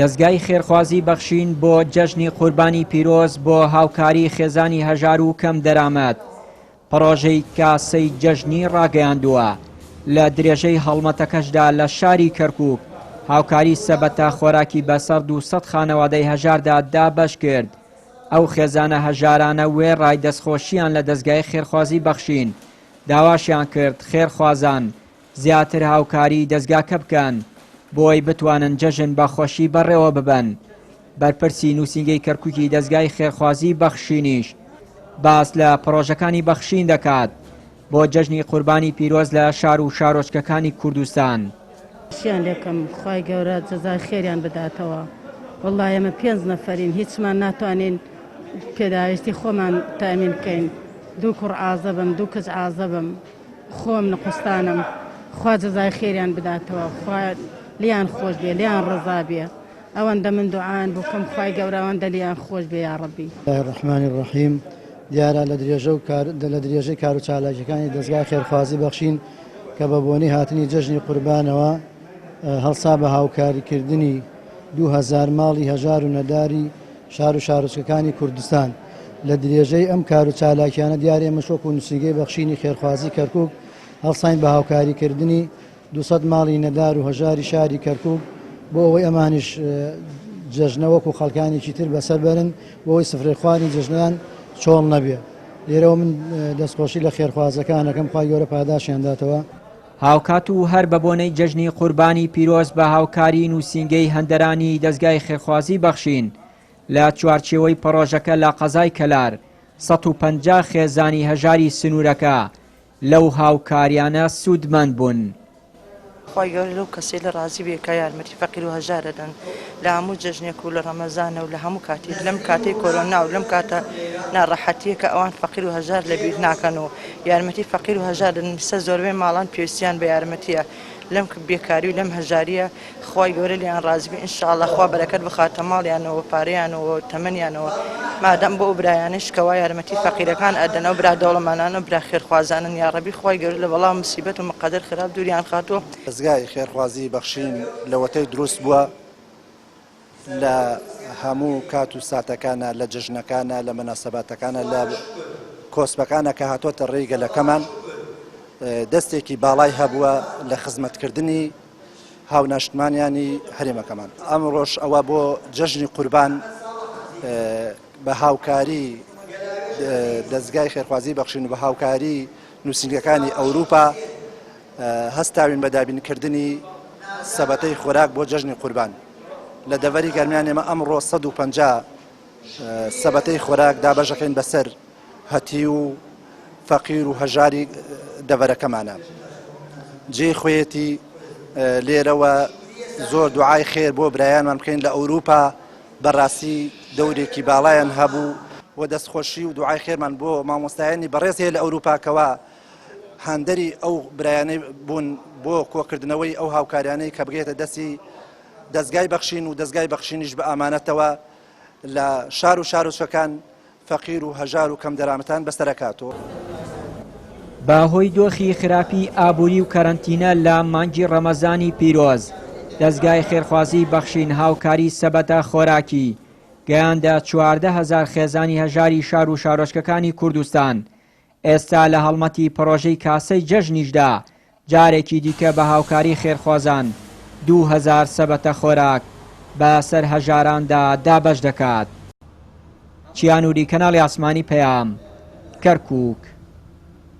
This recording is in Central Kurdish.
دەستگای خێرخوازی بەخشین بۆ جەژنی قوربانی پیرۆز بۆ هاوکاری خێزانی هەژار و کەم دەرامەت پڕۆژەی کاسەی جەژنی ڕاگەیاندووە لە درێژەی هەڵمەتەکەشدا لە شاری کەرکووک هاوکاری سەبەتە خۆراکی بەسەر 200 خانەوادەی هەژاردا دابەش کرد. ئەو خێزانە هەژارانە وێڕای دەستخۆشییان لە دەستگای خێرخوازی بەخشین داواشیان کرد خێرخوازان زیاتر هاوکاری دەستگاکە بکەن بۆی بتوانن جەژن بە خۆشی بەڕێوە ببەن. بەرپرسی نووسینگەی کەرکووکی دەستگای خێرخوازی بەخشینیش باس لە پرۆژەکانی بەخشین دەکات بۆ جەژنی قوربانی پیرۆز لە شار و شارۆچکەکانی کوردستان. شیان لێکم خوای گەورە جەزای خێریان بداتەوە. وەڵڵای ئێمە 5 نەفەرین هیچمان ناتوانین پێداویستی خۆمان تامین بکەین. 2 کوڕ ئازەبم 2 کچ ئازەبم خۆم نەخستانم خوا جەزای خێریان بداتەوە خوا لیان خۆش بێ لیان ڕزا بێ ئەوەندە من دوعان بکەم خوای گەورە ئەوەندە لیان خۆش بێ یا ڕەبی. ڕحمانی ڕەحیم دیارە لە درێژەی کار و چالاکیەکانی دەستگای خێرخوازی بەخشین کە بە بۆنەی هاتنی جەژنی قوربانەوە هەڵسا بە هاوکاریکردنی 2000 ماڵی هەژار و نەداری شار و شارۆچکەکانی کوردستان لە درێژەی ئەم کار و چالاکیانە دیارە ئێمە شۆک و نووسینگەی بەخشینی خێرخوازی کەرکووک هەڵساین بە هاوکاریکردنی 200 ماڵی نەدار و هەژاری شاری کەرکووک بۆ ئەوەی ئەمانش جەژنە وەکو خەڵکانێکی تر بەسەر بەرن بۆەوەی سفرەیخوانی جەژنیان چۆڵ نەبێ. لێرەوە من دەستخۆشی لە خێرخوازەکانەکەم خوای گەورە پاداشیان داتەوە. هاوکات و هەر بە بۆنەی جەژنی قوربانی پیرۆز بە هاوکاری نووسینگەی هەندەرانی دەستگای خێرخوازی بەخشین لە چوارچێوەی پڕۆژەکە لە قەزای کەلار 150 خێزانی هەژاری سنوورەکە لەو هاوکاریانە سوودمەند بوون. خوای گەورە لەو کەسێ لە ڕازی بێکە یارمەتی فەقیر و هەژارەدەن لە هەموو جەژنێک و لە ڕەمەزانە و لە هەموو کاتێک لەم کاتەی کۆرۆنا و لەم کاتە ناڕەحەتیە کە ئەوان فەقیر و هەژار لەبیر ناکەن و یارمەتی فەقیر و هەژارن سە زۆربەی ماڵان پێویستیان بە یارمەتیە لەم بێکاری و لەم هەژاریە خوای گەورە لیان ڕازی بێ ئینشاءڵڵا خوا بەرەکەت بخاتە ماڵیانەوە پارەیانەوە تەمەنیانەوە مادەم بۆ ئەو برایانش کەوا یارمەتی فەقیرەکان ئەدەن ئەو برا دەوڵەمانان و برا خێرخوازانن یا ڕەبی خوای گەورە لە بەڵام موسیبەت و مەقەدەر خراپ دووریان خاتووە. دەستگای خێرخوازی بەخشین لەوەتەی دروست بووە لە هەموو کات و ساتەکانە لە جژنەکانە لە مەناسەباتەکانە لە کۆسبەکانە کە هاتۆتە ڕێگەلەکەمان دەستێکی باڵای هەبووە لە خزمەتکردنی هاوناشتمانیانی هەرێمەکەمان. ئەمڕۆژ ئەوە بۆ جەژنی قوربان بە هاوکاری دەستگای خێرخوازی بەخشین و بە هاوکاری نووسینگەکانی ئەوروپا هەستاوین بە دابینکردنی سەبەتەی خۆراک بۆ جەژنی قوربان. لە دەڤەری گەرمیان ئێمە ئەمڕۆ 150 سەبەتەی خۆراک دابەشەکەین بەسەر هەتی و فەقیر و هەژاری دەڤەرەکەمانە. جێی خۆیەتی لێرەوە زۆر دوعای خێر بۆ برایانمان بکەین لە ئەوروپا بەڕاستی دەورێکی باڵایان هەبوو و دەستخۆشی و دوعای خێرمان بۆ مامۆستایانی بەڕێز هەیە لە ئەوروپاکەوە هەندەری ئەو برایانەی بوون بۆ کۆکردنەوەی ئەو هاوکاریانەی کە بگێتە دەستی دەستگای بەخشین و دەستگای بەخشینیش بە ئامانەتەوە لە شار و شارۆچکەکان فەقیر و هەژار و کەم دەرامەتان بەسەرەکاتەوە. باهۆی دۆخی خراپی ئابووری و کەرەنتینە لە مانگی ڕەمەزانی پیرۆز دەستگای خێرخوازی بەخشین هاوکاری سەبەتە خۆراکی گەیاندە 14,000 خێزانی هەژاری شار و شارۆچکەکانی کوردستان. ئێستا لە هەڵمەتی پڕۆژەی کاسەی جەژنیشدا جارێکی دیکە بە هاوکاری خێرخوازان 2000 سەبەتە خۆراک بەسەر هەژاراندا دابەش دەکات. چیانوری کەناڵی ئاسمانی پەیام کەرکووک.